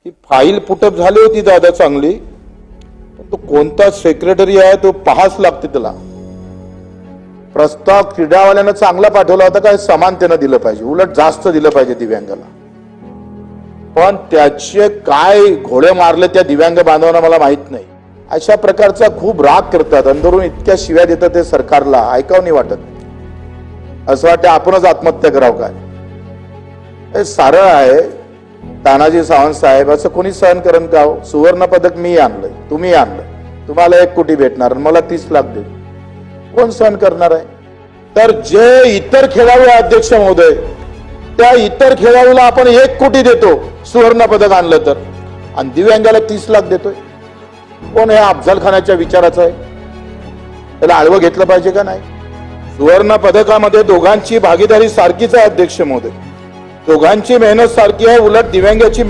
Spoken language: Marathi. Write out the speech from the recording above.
ही फाईल पुटअप झाली होती दादा चांगली, पण तो कोणता सेक्रेटरी आहे तो पाहाच लागते त्याला. प्रस्ताव क्रीडावाल्यानं चांगला पाठवला होता, काय समानतेनं दिलं पाहिजे, उलट जास्त दिलं पाहिजे दिव्यांगाला. पण त्याचे काय घोडे मारले त्या दिव्यांग बांधवांना मला माहित नाही. अशा प्रकारचा खूप राग करतात, अंदरून इतक्या शिव्या देतात ते सरकारला, ऐकावं नाही वाटत. असं वाटतं आपणच आत्महत्या करावं काय. हे सारळ आहे. तानाजी सावंत साहेब असं कोणी सहन करण का हो? सुवर्ण पदक मी आणलंय, तुम्ही आणलंय, तुम्हाला 1 कोटी भेटणार, मला 30 लाख दे, कोण सहन करणार आहे? तर जे इतर खेळाडू अध्यक्ष महोदय, त्या इतर खेळाडूला आपण 1 कोटी देतो सुवर्ण पदक आणलं तर, आणि दिव्यांगाला 30 लाख देतोय. कोण हे अफजल खानाच्या विचाराचं आहे? त्याला आळवं घेतलं पाहिजे का नाही? सुवर्ण पदकामध्ये दोघांची भागीदारी सारखीच आहे अध्यक्ष महोदय, दोघांची मेहनत सारखी आहे. उलट दिव्यांगाची